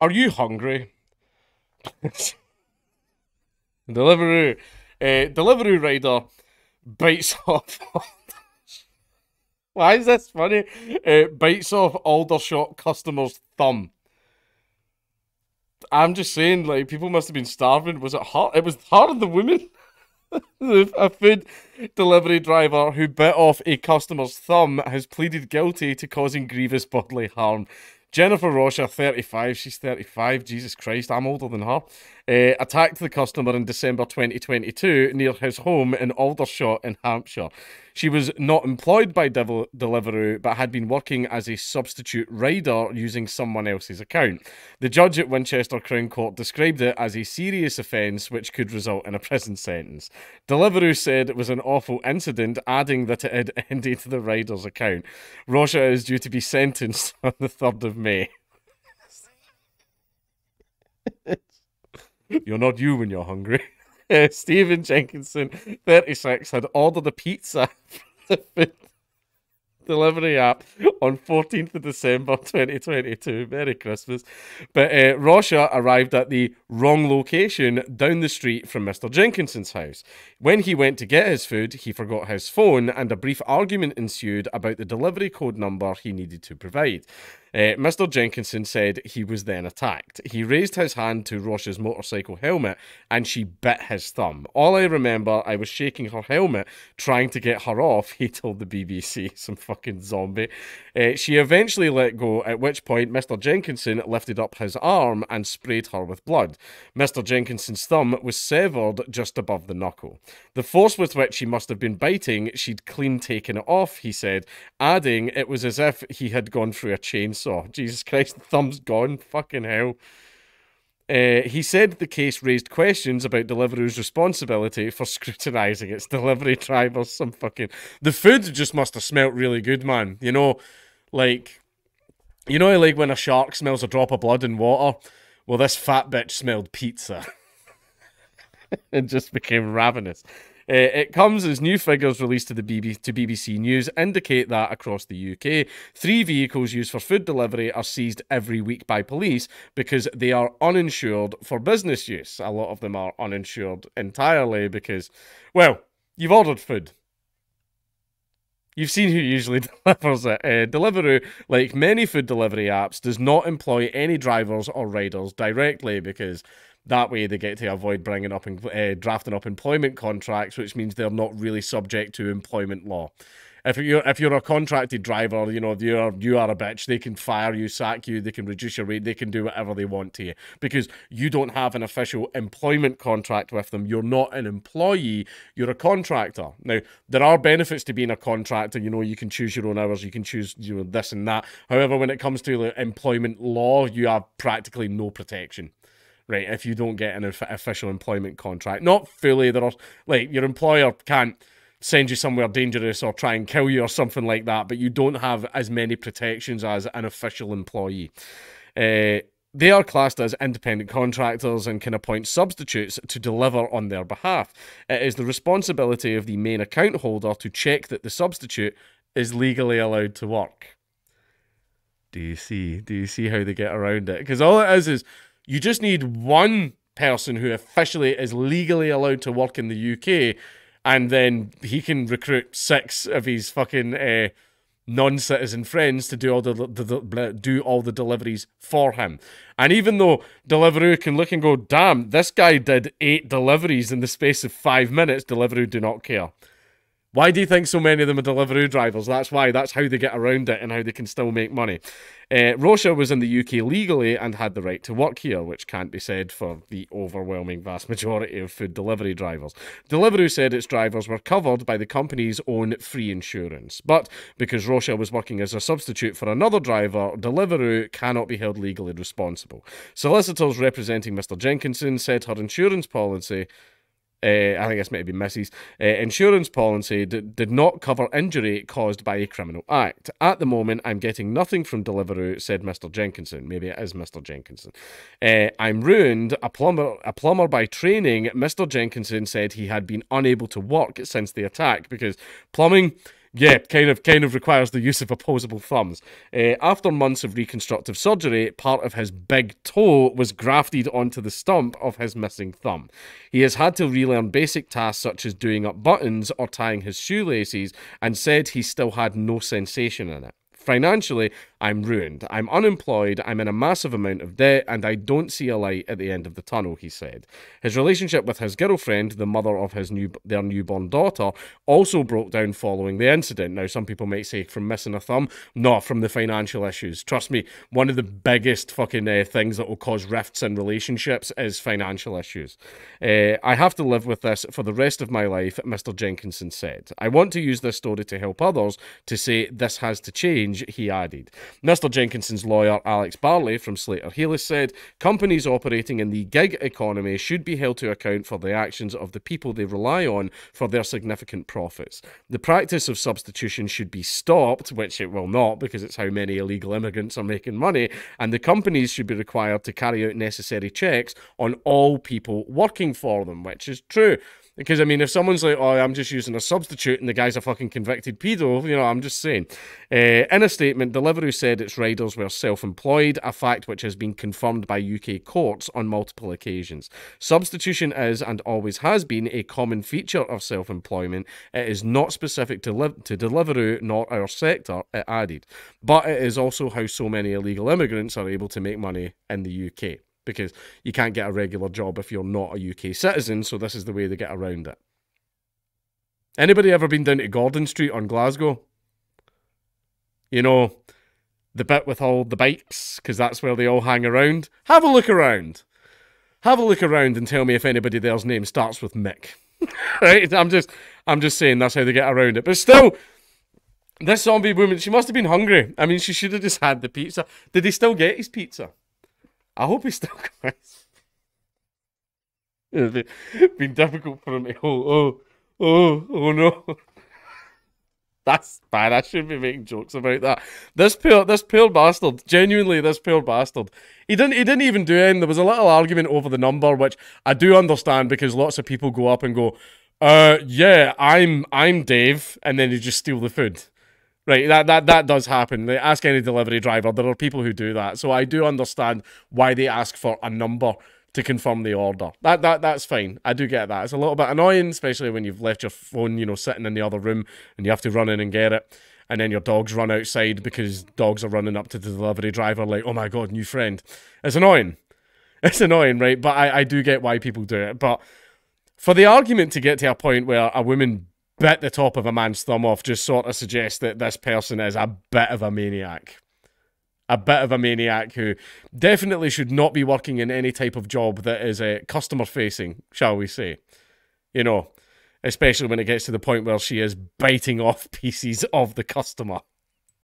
Are you hungry? Deliveroo. Deliveroo rider bites off. Why is this funny? Bites off Aldershot customer's thumb. I'm just saying, like, people must have been starving. Was it hard? It was hard on the woman. A food delivery driver who bit off a customer's thumb has pleaded guilty to causing grievous bodily harm. Jennifer Rocha, 35, she's 35, Jesus Christ, I'm older than her, attacked the customer in December 2022 near his home in Aldershot in Hampshire. She was not employed by Deliveroo, but had been working as a substitute rider using someone else's account. The judge at Winchester Crown Court described it as a serious offence which could result in a prison sentence. Deliveroo said it was an awful incident, adding that it had ended the rider's account. Rocha is due to be sentenced on the 3rd of May. You're not you when you're hungry. Stephen Jenkinson, 36, had ordered a pizza from the delivery app on 14th of December 2022. Merry Christmas. But Rocha arrived at the wrong location down the street from Mr. Jenkinson's house. When he went to get his food, he forgot his phone, and a brief argument ensued about the delivery code number he needed to provide. Mr. Jenkinson said he was then attacked. He raised his hand to Rocha's motorcycle helmet and she bit his thumb. All I remember, I was shaking her helmet, trying to get her off, he told the BBC. Some fucking zombie. She eventually let go, at which point Mr. Jenkinson lifted up his arm and sprayed her with blood. Mr. Jenkinson's thumb was severed just above the knuckle. The force with which she must have been biting, she'd clean taken it off, he said, adding it was as if he had gone through a chainsaw. Jesus Christ, the thumb's gone. Fucking hell. He said the case raised questions about Deliveroo's responsibility for scrutinising its delivery drivers. Some fucking... The food just must have smelt really good, man. You know, like... You know, like when a shark smells a drop of blood in water? Well, this fat bitch smelled pizza. It just became ravenous. It comes as new figures released to BBC News indicate that across the UK, 3 vehicles used for food delivery are seized every week by police because they are uninsured for business use. A lot of them are uninsured entirely because, well, you've ordered food. You've seen who usually delivers it. Deliveroo, like many food delivery apps, does not employ any drivers or riders directly because that way they get to avoid bringing up drafting up employment contracts, which means they're not really subject to employment law. If you're a contracted driver, you know, you are a bitch. They can fire you, sack you, they can reduce your rate, they can do whatever they want to you because you don't have an official employment contract with them. You're not an employee, you're a contractor. Now, there are benefits to being a contractor. You know, you can choose your own hours, you can choose, you know, this and that. However, when it comes to like, employment law, you have practically no protection. Right, if you don't get an official employment contract. Not fully, there are, like, your employer can't send you somewhere dangerous or try and kill you or something like that, but you don't have as many protections as an official employee. They are classed as independent contractors and can appoint substitutes to deliver on their behalf. It is the responsibility of the main account holder to check that the substitute is legally allowed to work. Do you see how they get around it? Because all it is you just need one person who officially is legally allowed to work in the UK, and then he can recruit 6 of his fucking non-citizen friends to do all the deliveries for him. And even though Deliveroo can look and go, damn, this guy did 8 deliveries in the space of 5 minutes, Deliveroo do not care. Why do you think so many of them are Deliveroo drivers? That's why. That's how they get around it and how they can still make money. Rocha was in the UK legally and had the right to work here, which can't be said for the overwhelming vast majority of food delivery drivers. Deliveroo said its drivers were covered by the company's own free insurance. But because Rocha was working as a substitute for another driver, Deliveroo cannot be held legally responsible. Solicitors representing Mr. Jenkinson said her insurance policy... I think this might be Mrs. Insurance policy did not cover injury caused by a criminal act. At the moment, I'm getting nothing from Deliveroo, said Mr. Jenkinson. Maybe it is Mr. Jenkinson. I'm ruined. A plumber by training. Mr. Jenkinson said he had been unable to work since the attack because plumbing Yeah, kind of requires the use of opposable thumbs. After months of reconstructive surgery, part of his big toe was grafted onto the stump of his missing thumb. He has had to relearn basic tasks such as doing up buttons or tying his shoelaces, and said he still had no sensation in it. Financially, I'm ruined. I'm unemployed, I'm in a massive amount of debt, and I don't see a light at the end of the tunnel, he said. His relationship with his girlfriend, the mother of their newborn daughter, also broke down following the incident. Now, some people might say from missing a thumb, not from the financial issues. Trust me, one of the biggest fucking things that will cause rifts in relationships is financial issues. I have to live with this for the rest of my life, Mr. Jenkinson said. I want to use this story to help others to say this has to change, he added. Mr. Jenkinson's lawyer, Alex Barley, from Slater Healis, said companies operating in the gig economy should be held to account for the actions of the people they rely on for their significant profits. The practice of substitution should be stopped, which it will not because it's how many illegal immigrants are making money, and the companies should be required to carry out necessary checks on all people working for them, which is true. Because, I mean, if someone's like, oh, I'm just using a substitute and the guy's a fucking convicted pedo, you know, I'm just saying. In a statement, Deliveroo said its riders were self-employed, a fact which has been confirmed by UK courts on multiple occasions. Substitution is, and always has been, a common feature of self-employment. It is not specific to Deliveroo nor our sector, it added. But it is also how so many illegal immigrants are able to make money in the UK. Because you can't get a regular job if you're not a UK citizen, so this is the way they get around it. Anybody ever been down to Gordon Street on Glasgow? You know, the bit with all the bikes, because that's where they all hang around. Have a look around. Have a look around and tell me if anybody there's name starts with Mick. Right? I'm just saying that's how they get around it. But still, this zombie woman, she must have been hungry. I mean, she should have just had the pizza. Did he still get his pizza? I hope he still goes. It's been difficult for him to oh no. That's bad. I shouldn't be making jokes about that. This poor bastard, genuinely this poor bastard. He didn't even do anything. There was a little argument over the number, which I do understand because lots of people go up and go, yeah, I'm Dave, and then you just steal the food. Right, that does happen. They ask any delivery driver. There are people who do that. So I do understand why they ask for a number to confirm the order. That's fine. I do get that. It's a little bit annoying, especially when you've left your phone, you know, sitting in the other room and you have to run in and get it. And then your dogs run outside because dogs are running up to the delivery driver like, oh my God, new friend. It's annoying. It's annoying, right? But I do get why people do it. But for the argument to get to a point where a woman bit the top of a man's thumb off just sort of suggests that this person is a bit of a maniac. A bit of a maniac who definitely should not be working in any type of job that is customer facing, shall we say. You know, especially when it gets to the point where she is biting off pieces of the customer.